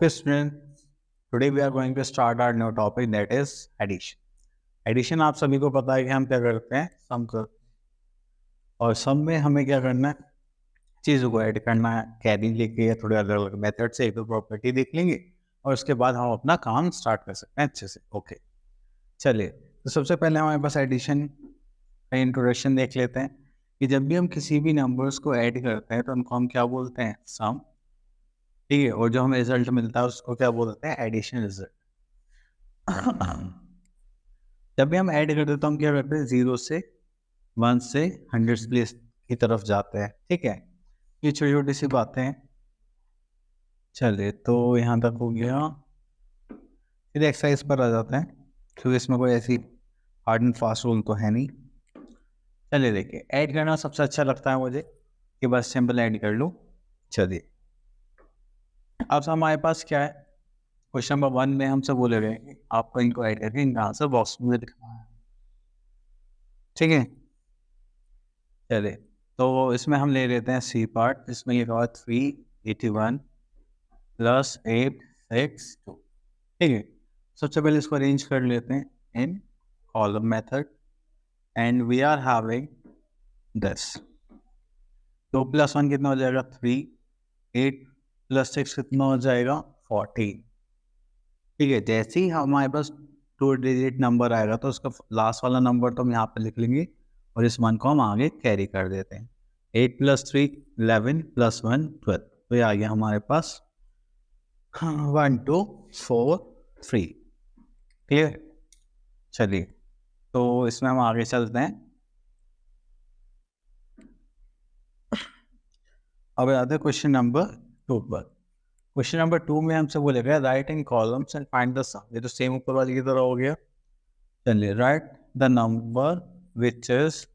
Okay, students. Today we are going to start our new topic, that is addition. Addition आप सभी को पता है कि हम क्या करते हैं, सम करते हैं और सम में हमें क्या करना है, चीज़ों को ऐड करना है, कैरी लेके या थोड़े अलग अलग मेथड से एक दो प्रॉपर्टी देख लेंगे और उसके बाद हम अपना काम स्टार्ट कर सकते हैं अच्छे से. ओके, चलिए. तो सबसे पहले हमारे पास एडिशन का इंट्रोडक्शन देख लेते हैं कि जब भी हम किसी भी नंबर्स को ऐड करते हैं तो उनको हम क्या बोलते हैं, सम. ठीक है, और जो हमें रिजल्ट मिलता है उसको क्या बोलते हैं, एडिशन रिजल्ट. जब भी हम ऐड करते हैं तो हम क्या करते हैं, 0 से 1 से 100 प्लेस की तरफ जाते हैं. ठीक है, ये छोटी छोटी सी बातें हैं. चलिए, तो यहाँ तक हो गया. फिर एक्सरसाइज पर आ जाते हैं क्योंकि इसमें कोई ऐसी हार्ड एंड फास्ट रूल तो है नहीं. चलिए देखिए, ऐड करना सबसे अच्छा लगता है मुझे कि बस सिंपल ऐड कर लूँ. चलिए, अब हमारे पास क्या है, क्वेश्चन नंबर 1 में हमसे बोले गए कि आपको इनको ऐड करके इनका आंसर बॉक्स में दिखाना है. ठीक है, चलिए, तो इसमें हम ले लेते हैं सी पार्ट. इसमें लिखा हुआ 381 प्लस 862. ठीक है, सबसे पहले इसको अरेंज कर लेते हैं in column method and we are having this. 2 + 1 कितना हो जाएगा, 3. 8 + 6 कितना हो जाएगा, 14. ठीक है, जैसे ही हमारे पास 2 डिजिट नंबर आएगा तो उसका लास्ट वाला नंबर तो हम यहाँ पे लिख लेंगे और इस मान को हम आगे कैरी कर देते हैं. 8 + 3 11 + 1 12. तो ये आ गया हमारे पास 1 2 4 3. क्लियर. चलिए, तो इसमें हम आगे चलते हैं. अब आते हैं क्वेश्चन नंबर 2 पर. क्वेश्चन नंबर 2 में हमसे बोलेगा write in columns and find the sum. ये तो सेम ऊपर वाली की तरह हो गया. चलिए, right the number which is.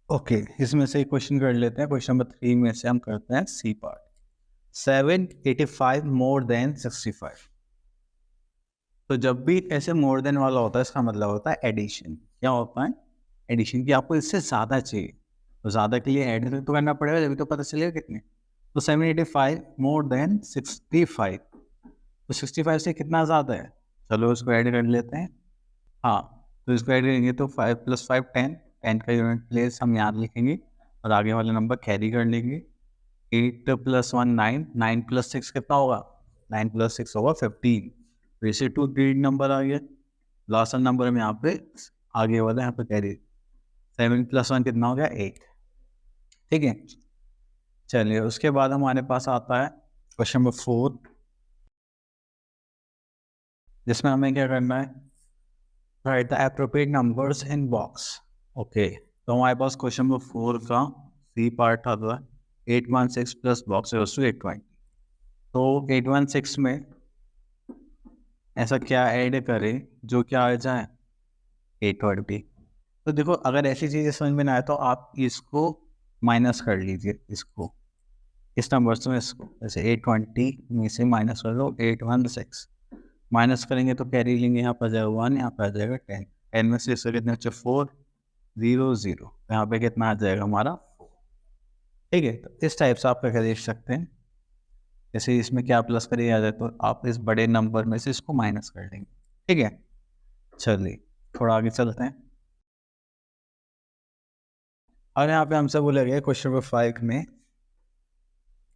Okay, इसमें से क्वेश्चन कर लेते हैं. क्वेश्चन नंबर 3 में से हम करते हैं सी पार्ट. 785 more than 65. तो जब भी ऐसे मोर देन वाला होता है इसका मतलब होता है एडिशन. क्या होता है, एडिशन की आपको इससे ज़्यादा चाहिए तो ज़्यादा के लिए ऐड तो करना पड़ेगा, जब तो पता चलेगा कितने. तो 785 मोर देन 65. तो 65 से कितना ज़्यादा है, चलो उसको ऐड कर लेते हैं. हाँ, तो इसको ऐड करेंगे तो 5 + 5 10. 10 का यूनिट प्लेस हम यहाँ लिखेंगे और आगे वाले नंबर कैरी कर लेंगे. 8 + 1 9. 9 + 6 कितना होगा, 9 + 6 होगा 15. तो इसे 2 ग्रेड नंबर आ गया. लास्ट नंबर में यहाँ पे आगे वाला यहाँ पे कैरी. 7 + 1 कितना हो गया, 8. ठीक है, चलिए, उसके बाद हमारे पास आता है क्वेश्चन नंबर 4 जिसमें हमें क्या करना है, right the appropriate numbers in box. Okay, तो हमारे पास क्वेश्चन नंबर 4 का सी पार्ट आता है 816 प्लस बॉक्स है 820. तो 816 में ऐसा क्या ऐड करें जो क्या आ जाए, 820. तो देखो, अगर ऐसी चीज़ें समझ में ना आए तो आप इसको माइनस कर लीजिए. इसको इस नंबर से इसको जैसे 820 में से माइनस कर लो 816. माइनस करेंगे तो कैरी लेंगे, यहाँ पर आ जाएगा 1, यहाँ पर आ जाएगा 10. 10 में से इससे कितने बच्चे 4 0 0. यहाँ पे कितना आ जाएगा हमारा 4. ठीक है, तो इस टाइप से आप क्या देख सकते हैं, जैसे इसमें क्या प्लस करिए आ जाए तो आप इस बड़े नंबर में से इसको माइनस कर देंगे. ठीक है, चलिए थोड़ा आगे चलते हैं. और यहाँ पे हमसे बोला गया क्वेश्चन नंबर 5 में.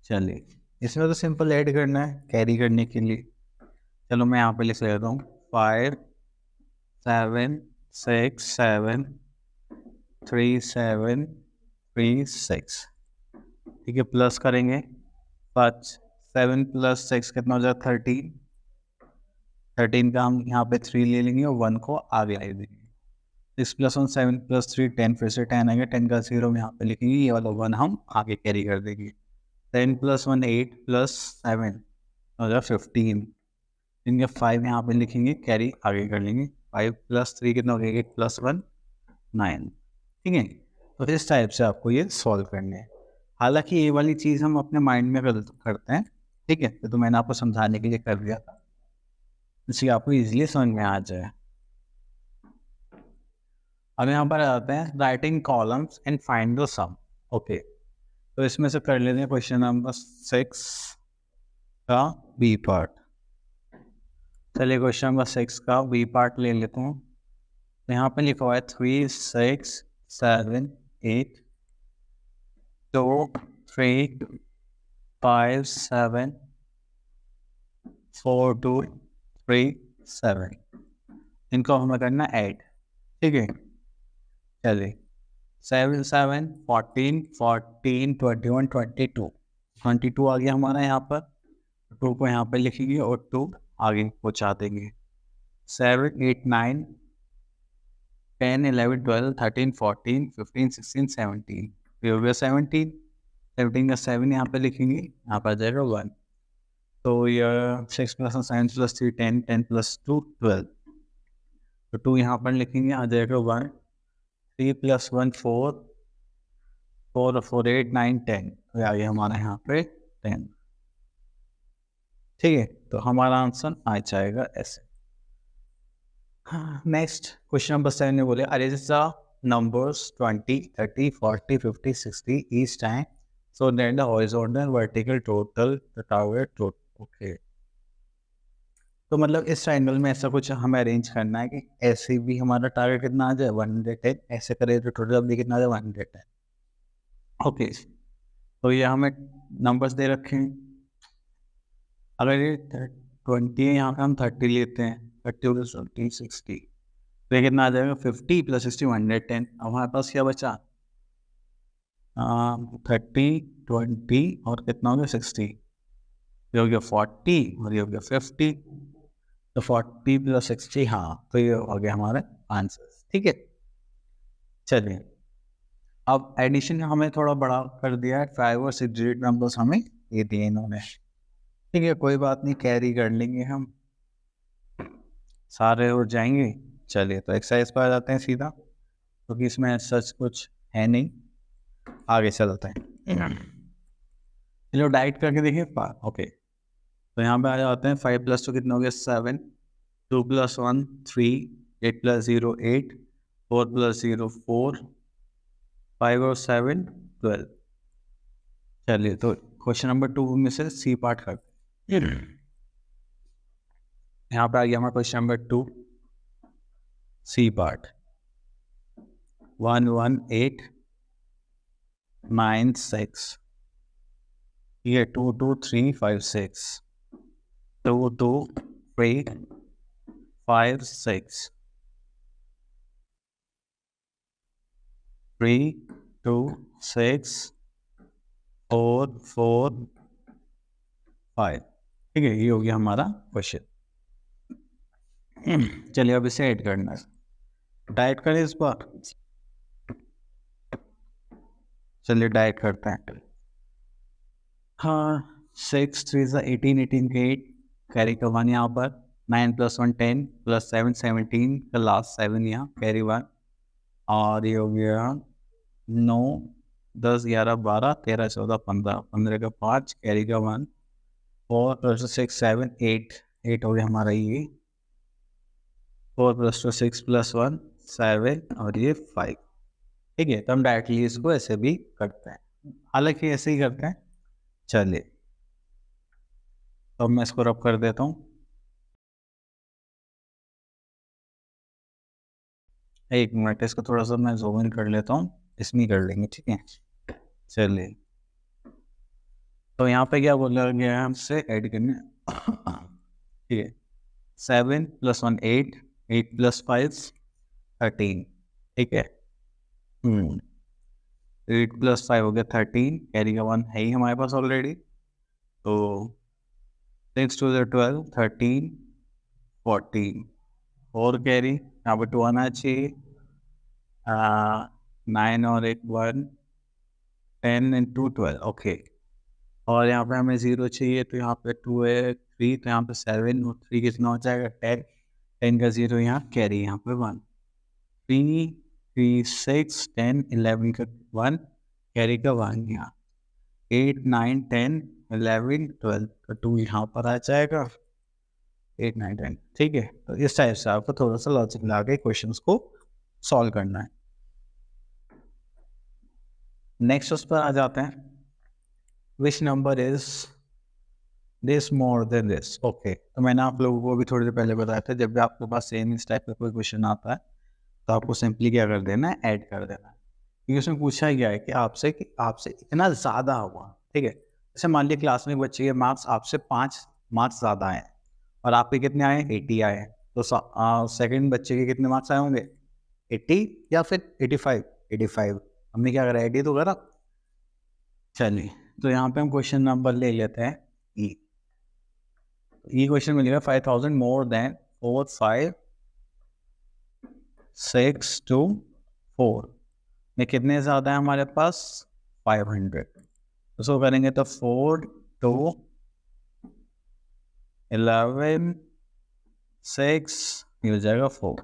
चलिए, इसमें तो सिंपल ऐड करना है कैरी करने के लिए. चलो मैं यहाँ पे लिख लेता हूँ 5 7 6 7 3 7 3 6. ठीक है, प्लस करेंगे 5. 7 + 6 कितना हो जाएगा 13. 13 का हम यहाँ पे 3 ले लेंगे और 1 को आगे ले देंगे. 6 + 1 7 + 3 10. फिर से 10 आएगा, 10 का 0 हम यहाँ पे लिखेंगे, ये वाला 1 हम आगे कैरी कर देंगे. 10 + 1 8 + 7 हो जाएगा 15. इनके 5 यहाँ पे लिखेंगे, कैरी आगे कर लेंगे. 5 + 3 कितना हो गया, 8 + 1 9. ठीक है, तो इस टाइप से आपको ये सॉल्व करने हैं. हालांकि ये वाली चीज़ हम अपने माइंड में करते हैं. ठीक है, तो मैंने आपको समझाने के लिए कर दिया था, इसलिए आपको इजीली समझ में आ जाए. अब यहाँ पर आते हैं writing columns and find the sum. Okay, तो इसमें से कर लेते हैं क्वेश्चन नंबर 6. का बी पार्ट। चलिए क्वेश्चन नंबर 6 का बी पार्ट ले लेता हूँ। तो यहाँ पे लिखा हुआ है 3, 6, 7, 8, 2, 3, 5, 7, 4, 2, 3, 7। इनको हमें करना ऐड, ठीक है। चलिए 7, 7, 14, 14, 21, 22, 22 आ गया हमारा यहाँ पर। 2 को यहाँ पे लिखेंगे और 2 आगे पहुँचा देंगे। 7, 8, 9, 10, 11, 12, 13, 14, 15, 16, 17। ये हो गया 17। 17 का 7 यहाँ पे लिखेंगे, यहाँ पर आ जाएगा 1। तो ये 6 + 7 + 3 10, 10 + 2 12। तो 2 यहाँ पर लिखेंगे, आ जाएगा 1। 3 + 1 4, 4 और 4 8 9 10। तो आ गया हमारा यहाँ पे 10, ठीक है। तो हमारा आंसर आ जाएगा ऐसे। नेक्स्ट क्वेश्चन नंबर 7 में बोले arrange the numbers 20, 30, 40, 50, 60 each time so that the horizontal vertical total the target total. Okay, तो मतलब इस ट्रायंगल में ऐसा कुछ हमें अरेंज करना है कि ऐसे भी हमारा टारगेट कितना आ जाए 110, ऐसे करें तो टोटल भी कितना आ जाए 110। ओके, तो ये हमें नंबर्स दे रखे हैं। अगर ये 20 है, यहाँ पे हम 30 लेते हैं, 30 + 20 60, तो ये कितना आ जाएगा 50 + 60 110। अब हमारे पास क्या बचा 30, 20 और कितना हो गया 60, ये हो गया 40 और ये हो गया 50। तो 40 + 60, हाँ, तो ये हो गया हमारा आंसर, ठीक है। चलिए अब एडिशन हमें थोड़ा बड़ा कर दिया है, 5 और 6 डिजिट नंबर्स हमें ये दिए इन्होंने, ठीक है, कोई बात नहीं, कैरी कर लेंगे हम, सारे हो जाएंगे। चलिए तो एक्सरसाइज पर आ जाते हैं सीधा, क्योंकि इसमें सच कुछ है नहीं, आगे चलते हैं। चलो डाइट करके देखिए। ओके, तो यहाँ पे आ जाते हैं 5 + 2 कितना हो गया 7, 2 + 1 3, 8 + 0 8, 4 + 0 4, 5 और 7 12। चलिए तो क्वेश्चन नंबर 2 में से सी पार्ट करते हैं। यहाँ पे आ गया हमारा क्वेश्चन नंबर 2 सी पार्ट। 1 1 8 9 6, ये 2 2 3 5 6, 2 2 3 5 6, 3 2 6 4 4 5, ठीक है, ये हो गया हमारा क्वेश्चन। चलिए अब इसे ऐड करना है, डाइट करें इस बार। चलिए डाइट करते हैं। हाँ 6 3 18 18 के 8 कैरी का 1 यहाँ पर, 9 + 1 10 + 7 17 का लास्ट 7 यहाँ कैरी 1, और ये हो गया 9 10 11 12 13 14 15 15 का 5 कैरी का 1, 4 + 6 7 8 8 हो गया हमारा ये, 4 + 2 6 + 1 7 और ये 5, ठीक है। तो हम डायरेक्टली इसको ऐसे भी करते हैं, हालांकि ऐसे ही करते हैं। चलिए तो मैं इसको रब कर देता हूँ, एक मिनट, इसको थोड़ा सा मैं जूम इन कर लेता हूँ, इसमें कर लेंगे, ठीक है। चलिए तो यहाँ पे क्या बोला गया है हमसे ऐड करने, ठीक है। 7 + 1 8, 8 + 5 13, ठीक है। 8 + 5 हो गया 13, कैरी का 1 है ही हमारे पास ऑलरेडी, तो 6 2 12 13 14, और कैरी यहाँ पर 2 आना चाहिए, 9 और 1 1 10 × 2 12, ओके। और यहाँ पे हमें 0 चाहिए, तो यहाँ पे 2 है 3, तो यहाँ पे 7 और 3 कितना हो जाएगा 10, 10 का 0 यहाँ कैरी, यहाँ पे 1, 3 3 6 10 11 का 1 कैरी का 1 यहाँ, 8 9 10 11 12 का 2 यहाँ पर आ जाएगा, 8 9 10, ठीक है। तो इस टाइप से आपको थोड़ा सा लॉजिक लगा के क्वेश्चंस को सॉल्व करना है। नेक्स्ट उस पर आ जाते हैं, which number is this more than this. Okay, तो मैंने आप लोगों को भी थोड़ी देर पहले बताया था, जब भी आपके पास सेम इस टाइप का कोई क्वेश्चन आता है तो आपको सिंपली क्या कर देना है, ऐड कर देना है। क्योंकि उसमें पूछा गया है कि आपसे इतना ज़्यादा हुआ, ठीक है। जैसे मान लिया क्लास में एक बच्चे के मार्क्स आपसे 5 मार्क्स ज़्यादा आए और आपके कितने आए, 80 आए। तो सेकंड बच्चे के कितने मार्क्स आए होंगे, 80 या फिर 85? 85। हमने क्या करा, 80 तो करा। चलिए, तो यहाँ पे हम क्वेश्चन नंबर ले लेते हैं ई। ये क्वेश्चन मिलेगा 5000 मोर देन 4 5 6 2 4 में कितने ज़्यादा है हमारे पास, 500। उसको करेंगे तो 4 2 11 6 ये हो जाएगा 4।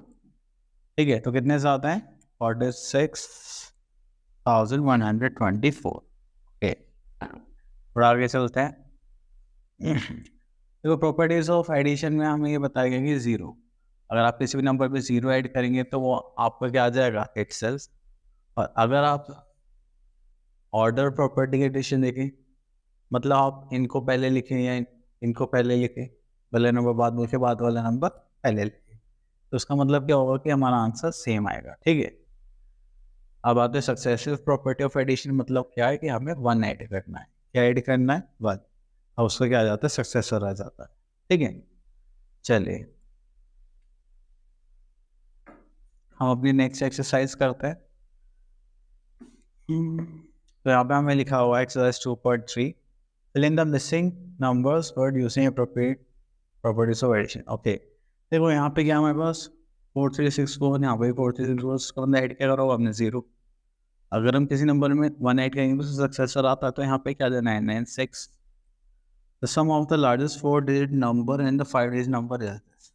ठीक है, तो कितने ज़्यादा है, 46,124। ओके, थोड़ा आगे चलते हैं। देखो, प्रॉपर्टीज ऑफ एडिशन में हमें ये बताया गया कि ज़ीरो, अगर आप किसी भी नंबर पे ज़ीरो ऐड करेंगे तो वो आपका क्या आ जाएगा, इट सेल्स। और अगर आप ऑर्डर प्रॉपर्टी एडिशन देखें, मतलब आप इनको पहले लिखें या इनको पहले लिखें, पहले नंबर बाद में लिखे, बाद वाला नंबर पहले लिखें, तो उसका मतलब क्या होगा कि हमारा आंसर सेम आएगा। ठीक है, अब आते हैं सक्सेसिव प्रॉपर्टी ऑफ एडिशन। मतलब क्या है कि हमें 1 ऐड करना है। क्या ऐड करना है, 1, और उसको क्या आ जाता है, सक्सेसर आ जाता है। ठीक है, चलिए हम अपनी नेक्स्ट एक्सरसाइज करते हैं। तो यहाँ पे हमें लिखा हुआ है exercise 2.3, fill in the missing numbers word using appropriate properties of addition। Okay, देखो यहाँ पे क्या हमारे पास 4364, यहाँ पे 4364, उसका मतलब ऐड क्या करा होगा हमने, 0। अगर हम किसी नंबर में 1 ऐड करेंगे तो सक्सेसर आता है, तो यहाँ पे क्या देना है, 96। The sum of the largest 4-digit number and the 5-digit number is this।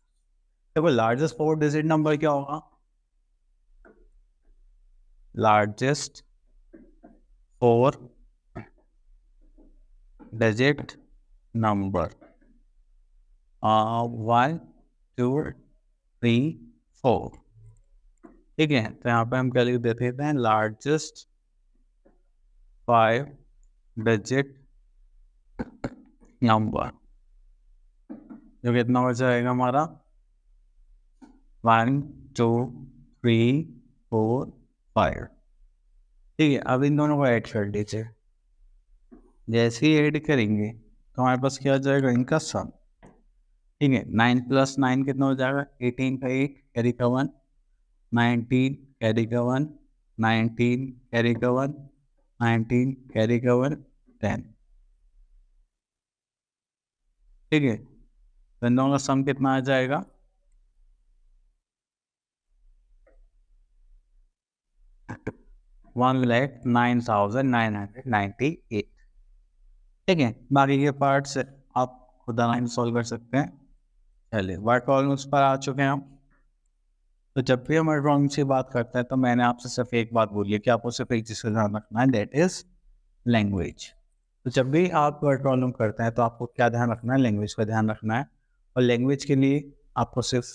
देखो लार्जेस्ट 4-digit नंबर क्या होगा, लार्जेस्ट 4-digit नंबर 1 2 3 4। ठीक है, तो यहाँ पे हम क्या लिख देते हैं, लार्जेस्ट 5-digit नंबर, जो कितना हो जाएगा हमारा, 1 2 3 4 5। ठीक है, अब इन दोनों को ऐड कर लीजिए। जैसे ही ऐड करेंगे तो हमारे पास क्या आ जाएगा, इनका सम। ठीक है, 9 + 9 कितना हो जाएगा, 18 का 8 कैरी का 1, 19 कैरी का 1, 19 कैरी का 1, 19 कैरी का 1, 10। ठीक है, तो इन दोनों का सम कितना आ जाएगा, 1,09,998। ठीक है, बाकी के पार्ट्स आप खुद आराम से सॉल्व कर सकते हैं। चलिए, वर्ड प्रॉब्लम्स पर आ चुके हैं हम। तो जब भी हम वर्ड प्रॉब्लम्स की बात करते हैं तो मैंने आपसे सिर्फ एक बात बोली है कि आपको सिर्फ एक चीज़ का ध्यान रखना है, दैट इज लैंग्वेज। तो जब भी आप वर्ड प्रॉब्लम करते हैं तो आपको क्या ध्यान रखना है, लैंग्वेज का ध्यान रखना है। और लैंग्वेज के लिए आपको सिर्फ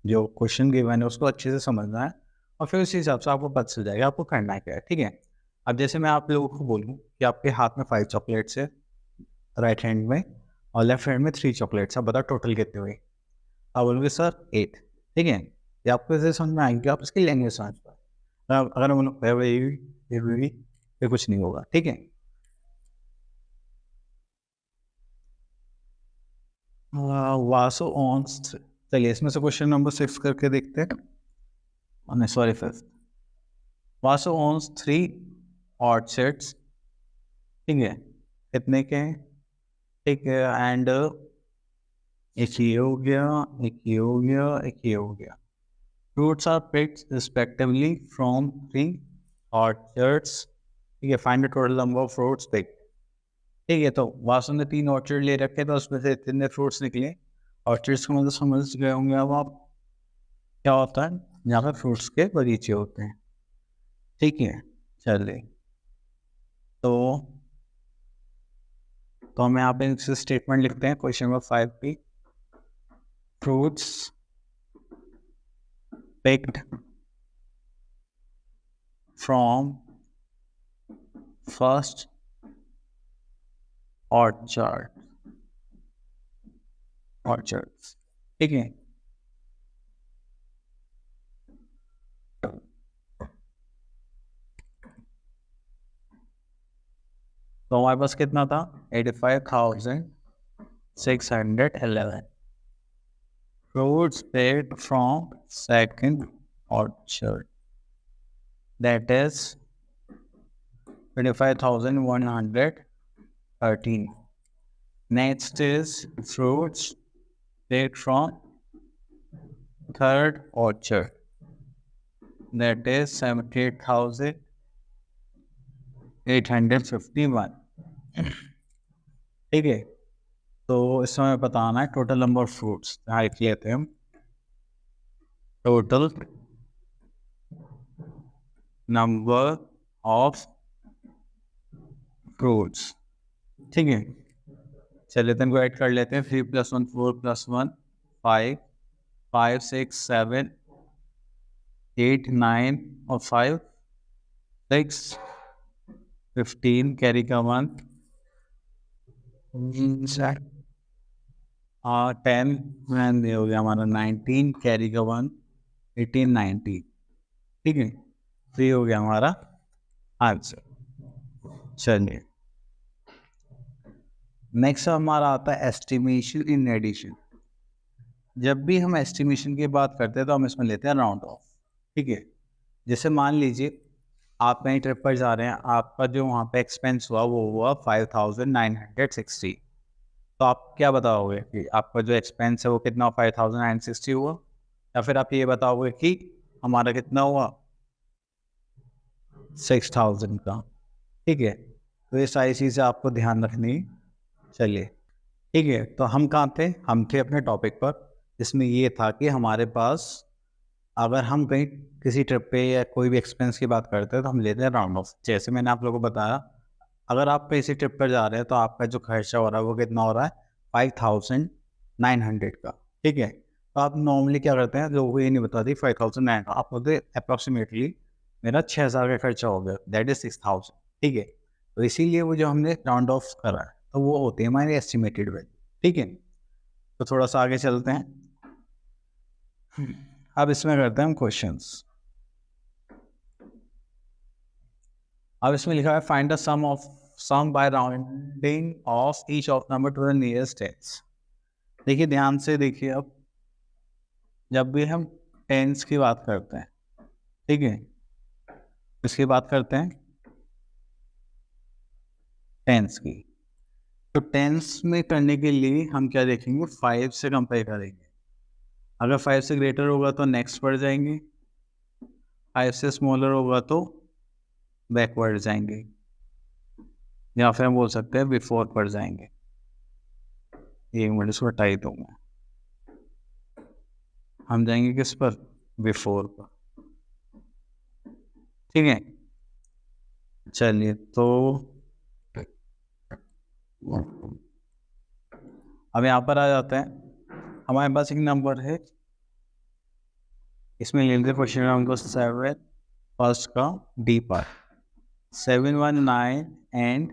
जो क्वेश्चन गिवन है उसको अच्छे से समझना है, और फिर उसी हिसाब से आपको पता चल जाएगा आपको करना है क्या है। ठीक है, अब जैसे मैं आप लोगों को बोलूँ कि आपके हाथ में 5 चॉकलेट्स है राइट हैंड में, और लेफ्ट हैंड में 3 चॉकलेट्स, आप बताओ टोटल कितने हुए। आप बोलोगे सर 8। ठीक है, ये आपको ऐसे समझ में आएंगे, आप इसकी लैंग्वेज समझ पाए। अगर हम फिर कुछ नहीं होगा। ठीक है, वासो ऑन्स, चलिए इसमें से क्वेश्चन नंबर 6 करके देखते हैं। सॉरी 5th, वासो ऑन्स 3 ऑर्चर्ड्स। ठीक है, कितने के हैं, ठीक है, एंड एक ये हो गया, एक ये हो गया, एक ये हो गया। Fruits are picked respectively from 3 orchards. ठीक है, find the total number of fruits picked. ठीक है, तो वासु ने 3 ऑर्चर्ड ले रखे, तो उसमें से इतने फ्रूट्स निकले। ऑर्चर्ड्स का मतलब समझ गए होंगे अब आप, क्या होता है, जहाँ पर फ्रूट्स के बगीचे होते हैं। ठीक है, चलिए, तो हम यहाँ पे स्टेटमेंट लिखते हैं क्वेश्चन नंबर 5 पे, fruits picked from first orchard। Orchards, ठीक है। तो हमारे पास कितना था 85,611 fruits picked from second orchard, that is 25,113. Next is fruits picked from third orchard, that is 78,851, ठीक है। तो इसमें हमें बताना है टोटल नंबर ऑफ फ्रूट्स। यहाँ लिख लेते हैं हम टोटल नंबर ऑफ फ्रूट्स, ठीक है। चलिए तो इनको ऐड कर लेते हैं। 3 + 1 4 + 1 5 5 6 7 8 9 और 5 6 15 कैरी का 1 10 हो गया हमारा 19 कैरी का 1 18 19, ठीक है। तो ये हो गया हमारा आंसर। चलिए नेक्स्ट हमारा आता है एस्टिमेशन इन एडिशन। जब भी हम एस्टिमेशन की बात करते हैं तो हम इसमें लेते हैं राउंड ऑफ, ठीक है। जैसे मान लीजिए आप कहीं ट्रिप पर जा रहे हैं, आपका जो वहाँ पे एक्सपेंस हुआ वो हुआ 5,960। तो आप क्या बताओगे कि आपका जो एक्सपेंस है वो कितना 5,960 हुआ, या फिर आप ये बताओगे कि हमारा कितना हुआ 6,000 का, ठीक है। तो ये सारी चीज़ें आपको ध्यान रखनी। चलिए ठीक है, तो हम कहाँ थे? हम थे अपने टॉपिक पर, जिसमें ये था कि हमारे पास अगर हम कहीं किसी ट्रिप पे या कोई भी एक्सपेंस की बात करते हैं तो हम लेते हैं राउंड ऑफ। जैसे मैंने आप लोगों को बताया, अगर आप किसी ट्रिप पर जा रहे हैं तो आपका जो खर्चा हो रहा है वो कितना हो रहा है 5,900 का, ठीक है। तो आप नॉर्मली क्या करते हैं, लोगों को ये नहीं बताती 5,900, आप बोलते अप्रॉक्सीमेटली मेरा 6,000 का खर्चा हो गया, दैट इज 6,000, ठीक है। तो इसीलिए वो जो हमने राउंड ऑफ करा है तो वो होती है हमारी एस्टिमेटेड वैल्यू, ठीक है। तो थोड़ा सा आगे चलते हैं, अब इसमें करते हैं हम क्वेश्चंस। अब इसमें लिखा है find the sum by rounding off each of number to the nearest tens. देखिए ध्यान से देखिए, अब जब भी हम टेंस की बात करते हैं, ठीक है, इसकी बात करते हैं टेंस की, तो टेंस में करने के लिए हम क्या देखेंगे, 5 से कंपेयर करेंगे। अगर 5 से ग्रेटर होगा तो नेक्स्ट पर जाएंगे, 5 से स्मॉलर होगा तो बैकवर्ड जाएंगे, या फिर हम बोल सकते हैं बिफोर पर जाएंगे। एक मिनट इसको हटा ही दूंगा, हम जाएंगे किस पर, बिफोर पर, ठीक है। चलिए तो अब यहाँ पर आ जाते हैं, हमारे पास एक नंबर है, इसमें ले लेते क्वेश्चन नंबर 7 फर्स्ट का डी पार्ट, 719 एंड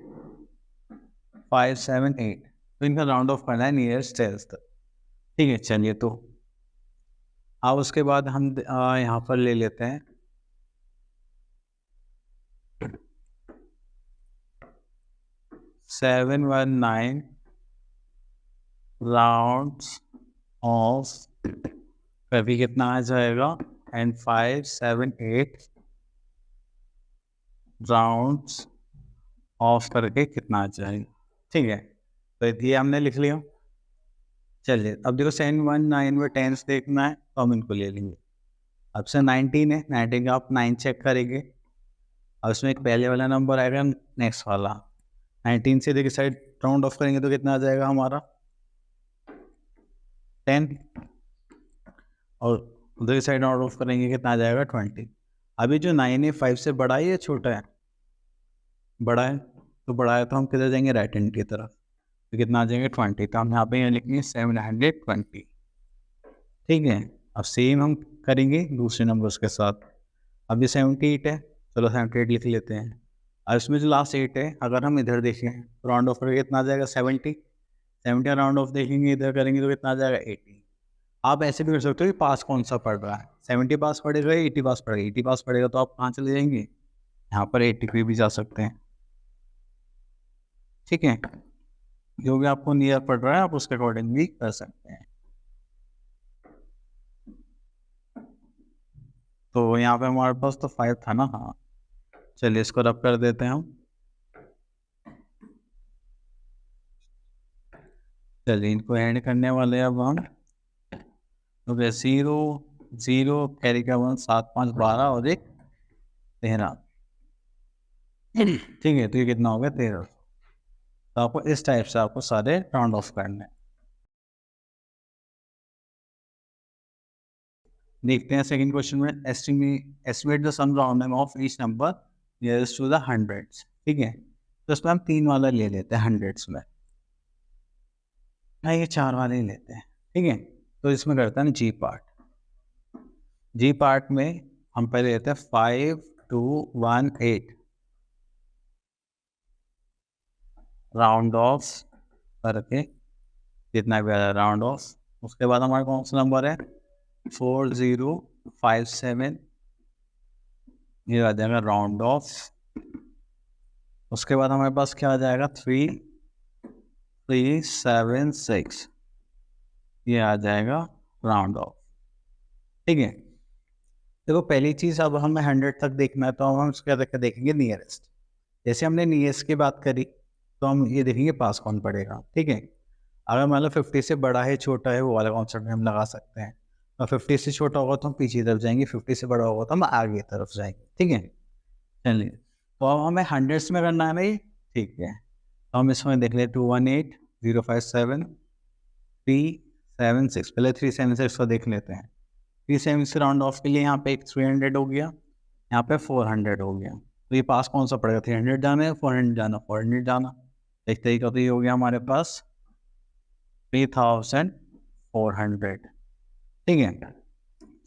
578, तो इनका राउंड ऑफ करना है नियरेस्ट टेंस तक, ठीक है। चलिए तो अब उसके बाद हम यहाँ पर ले लेते हैं 719 राउंड्स ऑफ, कभी कितना आ जाएगा, एंड 578 राउंड्स ऑफ करके कितना आ जाएगा, ठीक है। तो ये हमने लिख लिया। चलिए अब देखो 719 में टेंस देखना है तो हम इनको ले लेंगे। अब से 19 है, 19 का आप 9 चेक करेंगे, अब इसमें एक पहले वाला नंबर आएगा, नेक्स्ट वाला 19 से देखिए साइड राउंड ऑफ करेंगे तो कितना आ जाएगा हमारा 10, और उधर की साइड राउंड ऑफ करेंगे कितना आ जाएगा 20। अभी जो 9 है 5 से बड़ा है या छोटा है, बड़ा है, तो बड़ा है तो हम किधर जाएंगे, राइट हैंड की तरफ, तो कितना आ जाएंगे 20, तो हम यहाँ पे लिखेंगे 720, ठीक है। अब सेम हम करेंगे दूसरे नंबर्स के साथ। अब ये 78 है, चलो 78 लिख लेते हैं। अब इसमें जो लास्ट 8 है, अगर हम इधर देखें राउंड ऑफ करके कितना आ जाएगा 70, 70 राउंड ऑफ देखेंगे इधर करेंगे तो कितना आ जाएगा 80। आप ऐसे भी कर सकते हो कि पास कौन सा पढ़ रहा है, 70 पास पढ़ेगा, 80 पास पढ़ेगा। 80 पास पढ़ेगा तो आप कहाँ चले जाएंगे, यहाँ पर 80 पे भी जा सकते हैं। ठीक है, जो भी आपको नियर पड़ रहा है आप उसके अकॉर्डिंग भी कर सकते हैं। तो यहाँ पे हमारे पास तो 5 था ना, हाँ चलिए इसको रब कर देते हैं हम। चलिए इनको ऐड करने वाले हैं अब हम। तो 0 0 कैरी का 1 7 5 12 और 1 13। ठीक है, तो ये कितना हो गया 13। तो आपको इस टाइप से आपको सारे राउंड ऑफ करने हैं। देखते हैं सेकंड क्वेश्चन में, estimate the sum rounding off each number nearest to the hundreds. ठीक है, तो इसमें हम 3 वाला ले लेते हैं हंड्रेड्स में, ये 4 वाले ही लेते हैं। ठीक है, तो इसमें करते हैं जी पार्ट। जी पार्ट में हम पहले लेते हैं 5 2 1 8 राउंड ऑफ करके जितना भी आया राउंड ऑफ। उसके बाद हमारा कौन सा नंबर है 4 0 5 7, ये आ जाएगा राउंड ऑफ। उसके बाद हमारे पास क्या आ जाएगा 3 3 7 6, ये आ जाएगा राउंड ऑफ। ठीक है, देखो पहली चीज़ अब हमें 100 तक देखना है तो हम उसके देखेंगे नियरेस्ट। जैसे हमने नियरेस्ट की बात करी तो हम ये देखेंगे पास कौन पड़ेगा। ठीक है, अगर मान लो 50 से बड़ा है छोटा है वो वाला कॉन्सेप्ट हम लगा सकते हैं। और 50 से छोटा होगा तो हम पीछे तरफ जाएंगे, 50 से बड़ा होगा तो हम आगे तरफ जाएंगे। ठीक है, चलिए तो अब हमें हंड्रेड्स में करना है ना ये। ठीक है, तो हम इसमें देख लें 218 057 376। पहले 376 को देख लेते हैं। 376 राउंड ऑफ के लिए यहाँ पे एक 300 हो गया, यहाँ पे 400 हो गया। तो ये पास कौन सा पड़ेगा, 300 जाना है 400 जाना, 400 जाना। एक तरीका तो ये हो गया हमारे पास 3400। ठीक है,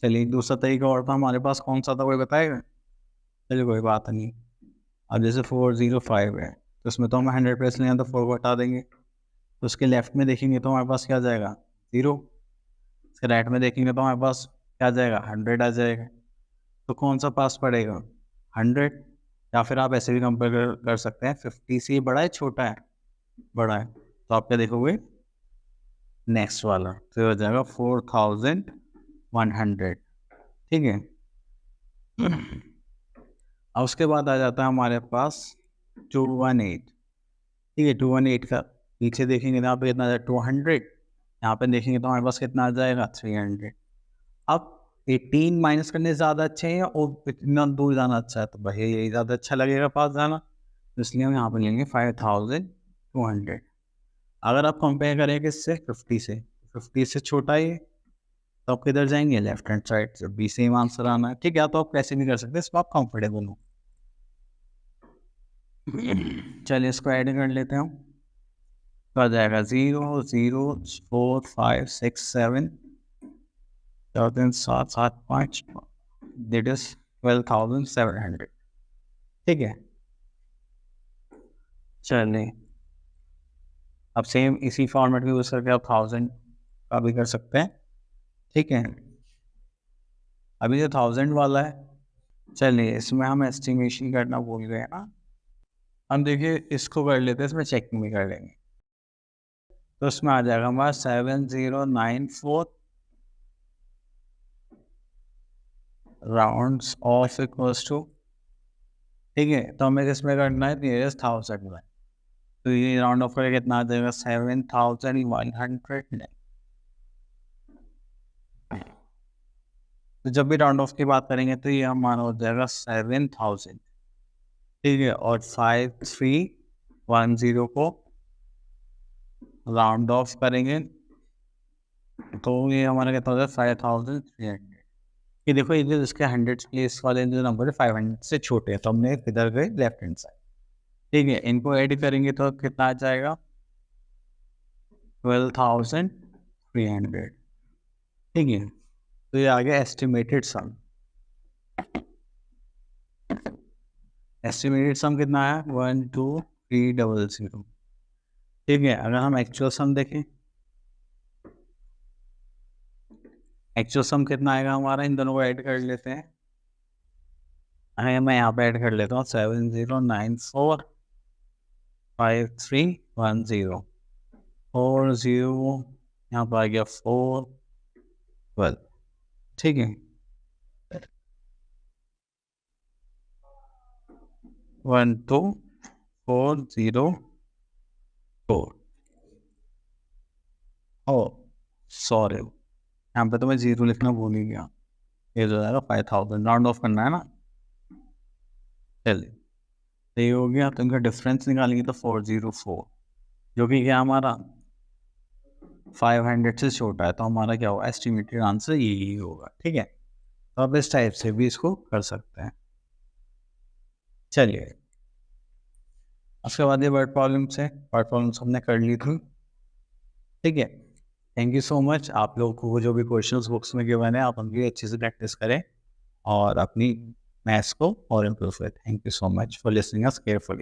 चलिए दूसरा तरीका और था हमारे पास, कौन सा था कोई बताएगा। चलिए कोई बात नहीं। अब जैसे 405 है तो उसमें तो हम 100 प्लस लें तो 4 को हटा देंगे, तो उसके लेफ्ट में देखेंगे तो हमारे पास क्या आ जाएगा 0। उसके राइट में देखेंगे तो हमारे पास क्या आ जाएगा 100 आ जाएगा। तो कौन सा पास पड़ेगा 100। या फिर आप ऐसे भी कंपेयर कर सकते हैं 50 से बड़ा है छोटा है, बड़ा है, तो आप क्या देखोगे नेक्स्ट वाला, तो हो जाएगा 4100। ठीक है, और उसके बाद आ जाता है हमारे पास 218। ठीक है, 218 का पीछे देखेंगे तो यहाँ पे कितना आ जाएगा 200, यहाँ पे देखेंगे तो हमारे पास कितना आ जाएगा 300। अब 18 माइनस करने ज़्यादा अच्छे हैं और इतना दूर जाना अच्छा है, तो भैया यही ज़्यादा अच्छा लगेगा पास जाना, तो इसलिए हम यहाँ पे लेंगे 5200। अगर आप कंपेयर करें किससे 50 से, 50 से छोटा है तो आप किधर जाएंगे लेफ्ट हैंड साइड से, बी सेम आंसर आना है। ठीक है, तो आप कैसे भी कर सकते हैं, इसमें आप कंफर्टेबल हो। चलिए इसको ऐड कर लेते हैं हम, तो आ जाएगा 0 0 4 5 6 7 7 7 5, दैट इज 12,700। ठीक है, चलिए अब सेम इसी फॉर्मेट में यूज करके आप 1000 का भी कर सकते हैं। ठीक है, अभी जो 1000 वाला है, चलिए इसमें हम एस्टिमेशन करना भूल गए ना, हम देखिए इसको कर लेते हैं, इसमें चेकिंग भी कर लेंगे। तो उसमें आ जाएगा हमारा 7094 राउंड्स ऑफ इक्वल्स टू। ठीक है, तो हमें इसमें करना है नियरेस्ट 1000 में, तो ये राउंड ऑफ करके कितना आ जाएगा 7100। तो जब भी राउंड ऑफ की बात करेंगे तो ये हमारा हो जाएगा 7000। ठीक है, और 5310 को राउंड ऑफ करेंगे तो ये हमारा कितना हो जाएगा 5300। ये देखो ये जो इसके 100 प्लेस वाले जो नंबर है 500 से छोटे हैं, तो हमने किधर गए लेफ्ट हैंड साइड। ठीक है, इनको ऐड करेंगे तो कितना आ जाएगा 12,300। ठीक है, तो ये आ गया एस्टिमेटेड सम। एस्टिमेटेड सम कितना है 12300। ठीक है, अगर हम एक्चुअल सम देखें, एक्चुअल सम कितना आएगा हमारा, इन दोनों को ऐड कर लेते हैं। मैं यहाँ पे ऐड कर लेता हूँ 70945310 और 0 यहाँ पर आ गया 412। ठीक है, 12404। ओ सॉरी, यहाँ पे तो मैं 0 लिखना भूल ही गया। ये जो जाएगा 5000, राउंड ऑफ करना है ना। चलिए, तो ये हो गया, तो इनका डिफरेंस निकालेंगे तो 404, जो कि क्या हमारा 500 से छोटा है, तो हमारा क्या होगा, एस्टिमेटेड आंसर यही होगा। ठीक है, तो आप इस टाइप से भी इसको कर सकते हैं। चलिए, उसके बाद ये वर्ड प्रॉब्लम्स है, वर्ड प्रॉब्लम्स हमने कर ली थी। ठीक है, थैंक यू सो मच। आप लोगों को जो भी क्वेश्चंस बुक्स में गिवन है, आप उनकी अच्छे से प्रैक्टिस करें और अपनी मैथ्स को और इम्प्रूव करें। Thank you so much for listening us carefully.